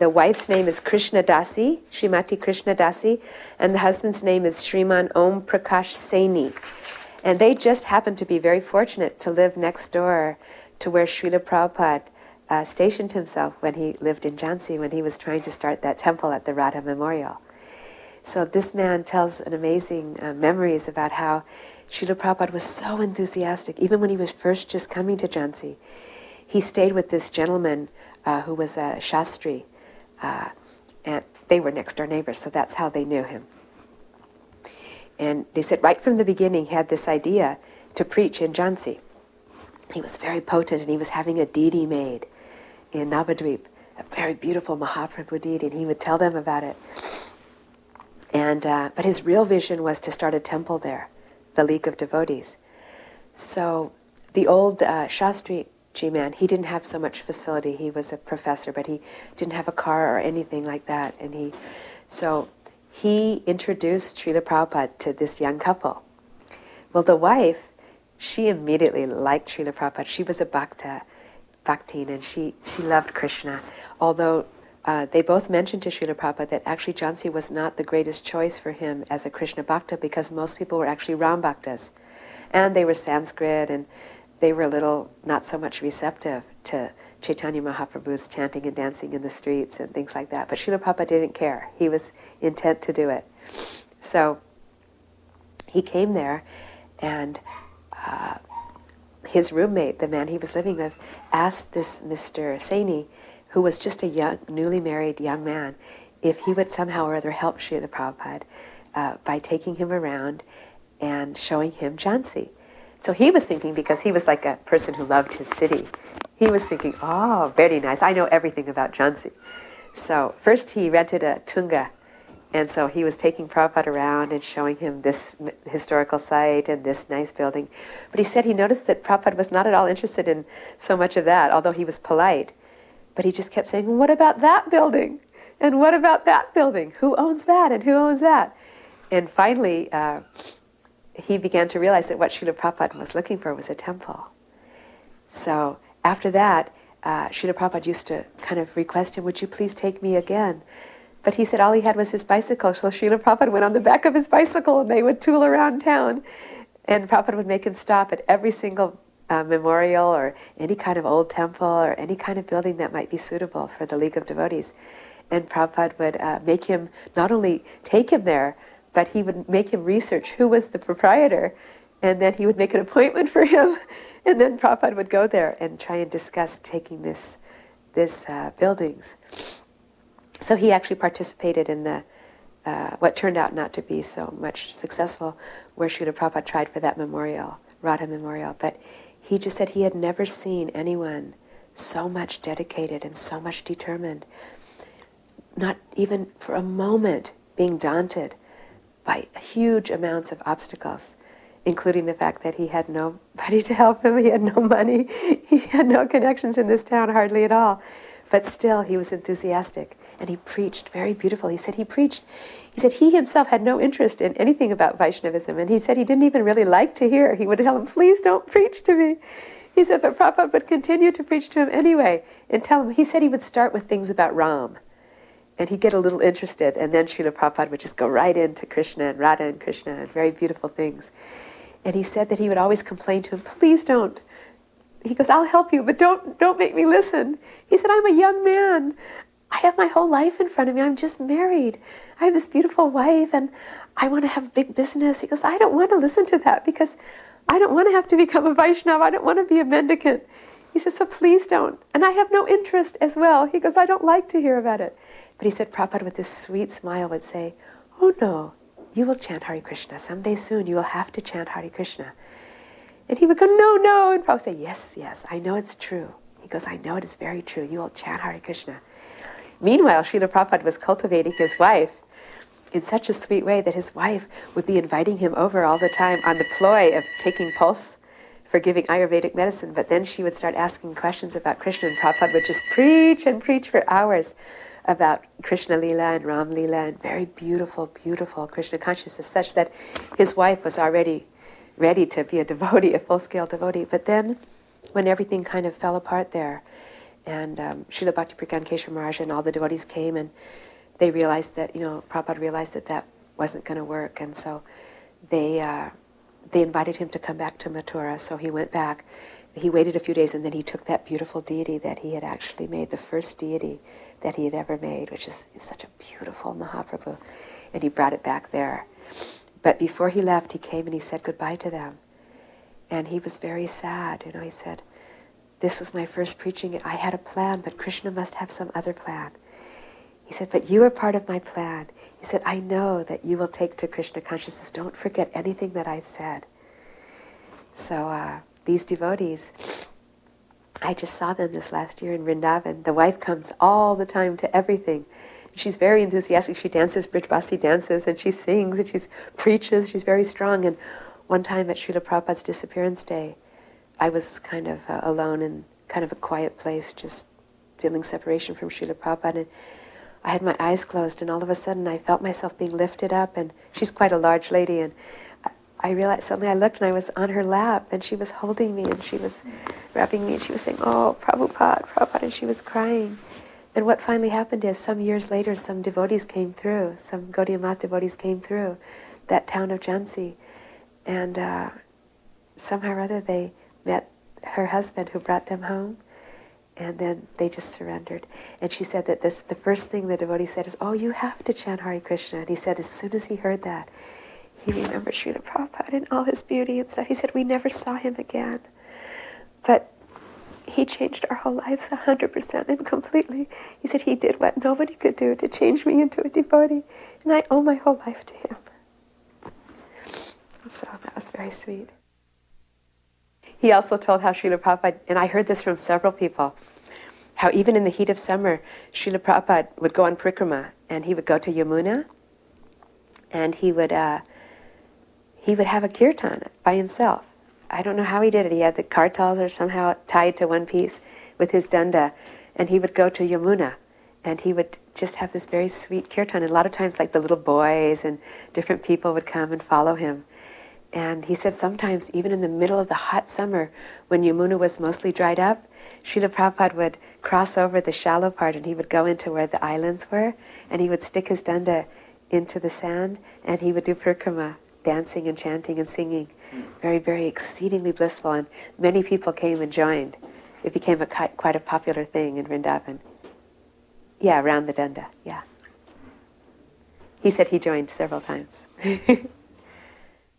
The wife's name is Krishna Dasi, Srimati Krishna Dasi, and the husband's name is Shriman Om Prakash Saini. And they just happened to be very fortunate to live next door to where Srila Prabhupada stationed himself when he lived in Jhansi, when he was trying to start that temple at the Radha Memorial. So this man tells an amazing memories about how Srila Prabhupada was so enthusiastic, even when he was first just coming to Jhansi. He stayed with this gentleman who was a Shastri, and they were next door neighbors, so that's how they knew him. And they said right from the beginning he had this idea to preach in Jhansi. He was very potent, and he was having a deity made in Navadvip, a very beautiful Mahaprabhu deity, and he would tell them about it. And but his real vision was to start a temple there, the League of Devotees. So the old Shastri man, he didn't have so much facility. He was a professor, but he didn't have a car or anything like that. And he introduced Srila Prabhupada to this young couple. Well, the wife, she immediately liked Srila Prabhupada. She was a bhaktin, and she loved Krishna. Although they both mentioned to Srila Prabhupada that actually Jhansi was not the greatest choice for him as a Krishna bhakta, because most people were actually Ram bhaktas. And they were Sanskrit, and they were a little not so much receptive to Chaitanya Mahaprabhu's chanting and dancing in the streets and things like that. But Srila Prabhupada didn't care. He was intent to do it. So he came there, and his roommate, the man he was living with, asked this Mr. Saini, who was just a young, newly married young man, if he would somehow or other help Srila Prabhupada by taking him around and showing him Jhansi. So he was thinking, because he was like a person who loved his city, he was thinking, oh, very nice, I know everything about Jhansi. So first he rented a Tunga, and so he was taking Prabhupada around and showing him this historical site and this nice building. But he said he noticed that Prabhupada was not at all interested in so much of that, although he was polite. But he just kept saying, what about that building? And what about that building? Who owns that? And who owns that? And finally, he began to realize that what Srila Prabhupada was looking for was a temple. So after that, Srila Prabhupada used to kind of request him, would you please take me again? But he said all he had was his bicycle. So Srila Prabhupada went on the back of his bicycle, and they would tool around town. And Prabhupada would make him stop at every single memorial or any kind of old temple or any kind of building that might be suitable for the League of Devotees. And Prabhupada would make him not only take him there, but he would make him research who was the proprietor, and then he would make an appointment for him, and then Prabhupada would go there and try and discuss taking this buildings. So he actually participated in the what turned out not to be so much successful, where Srila Prabhupada tried for that memorial, Radha Memorial. But he just said he had never seen anyone so much dedicated and so much determined, not even for a moment being daunted by huge amounts of obstacles, including the fact that he had nobody to help him, he had no money, he had no connections in this town, hardly at all. But still, he was enthusiastic, and he preached very beautifully. He said he himself had no interest in anything about Vaishnavism, and he said he didn't even really like to hear. He would tell him, please don't preach to me. He said, but Prabhupada would continue to preach to him anyway, and tell him, he said he would start with things about Ram, and he'd get a little interested, and then Srila Prabhupada would just go right into Krishna and Radha and Krishna and very beautiful things. And he said that he would always complain to him, please don't. He goes, I'll help you, but don't make me listen. He said, I'm a young man. I have my whole life in front of me. I'm just married. I have this beautiful wife, and I want to have a big business. He goes, I don't want to listen to that, because I don't want to have to become a Vaishnava. I don't want to be a mendicant. He says, so please don't. And I have no interest as well. He goes, I don't like to hear about it. But he said, Prabhupada with this sweet smile would say, oh no, you will chant Hare Krishna. Someday soon you will have to chant Hare Krishna. And he would go, no. And Prabhupada would say, yes, I know it's true. He goes, I know it is very true. You will chant Hare Krishna. Meanwhile, Srila Prabhupada was cultivating his wife in such a sweet way that his wife would be inviting him over all the time on the ploy of taking pulse for giving Ayurvedic medicine. But then she would start asking questions about Krishna, and Prabhupada would just preach and preach for hours about Krishna Lila and Ram Lila, and very beautiful, beautiful Krishna consciousness, such that his wife was already ready to be a devotee, a full-scale devotee. But then, when everything kind of fell apart there, And Srila Bhakti Keshav Maharaj and all the devotees came, and they realized that, Prabhupada realized that that wasn't going to work, and so they invited him to come back to Mathura. So he went back. He waited a few days, and then he took that beautiful deity that he had actually made, the first deity that he had ever made, which is such a beautiful Mahaprabhu, and he brought it back there. But before he left, he came and he said goodbye to them. And he was very sad. He said, this was my first preaching. I had a plan, but Krishna must have some other plan. He said, but you are part of my plan. He said, I know that you will take to Krishna consciousness. Don't forget anything that I've said. So these devotees, I just saw them this last year in Vrindavan. The wife comes all the time to everything. She's very enthusiastic. She dances, Brijbasi dances, and she sings, and she preaches. She's very strong. And one time at Srila Prabhupada's disappearance day, I was kind of alone in kind of a quiet place, just feeling separation from Srila Prabhupada. And I had my eyes closed, and all of a sudden I felt myself being lifted up. And she's quite a large lady, and I realized, suddenly I looked and I was on her lap, and she was holding me, and she was wrapping me, and she was saying, oh, Prabhupada, Prabhupada, and she was crying. And what finally happened is, some years later, some devotees came through, some Gaudiya Math devotees came through that town of Jhansi, and somehow or other they met her husband who brought them home, and then they just surrendered. And she said that the first thing the devotee said is, oh, you have to chant Hare Krishna. And he said as soon as he heard that, he remembered Srila Prabhupada and all his beauty and stuff. He said, we never saw him again. But he changed our whole lives 100% and completely. He said he did what nobody could do to change me into a devotee. And I owe my whole life to him. So that was very sweet. He also told how Srila Prabhupada, and I heard this from several people, how even in the heat of summer, Srila Prabhupada would go on parikrama, and he would go to Yamuna, and he would have a kirtan by himself. I don't know how he did it. He had the kartals or somehow tied to one piece with his danda, and he would go to Yamuna, and he would just have this very sweet kirtan. And a lot of times, like the little boys and different people would come and follow him. And he said sometimes, even in the middle of the hot summer, when Yamuna was mostly dried up, Srila Prabhupada would cross over the shallow part, and he would go into where the islands were, and he would stick his danda into the sand, and he would do parikrama, dancing and chanting and singing. Very, very exceedingly blissful, and many people came and joined. It became quite a popular thing in Vrindavan. Yeah, around the danda, yeah. He said he joined several times.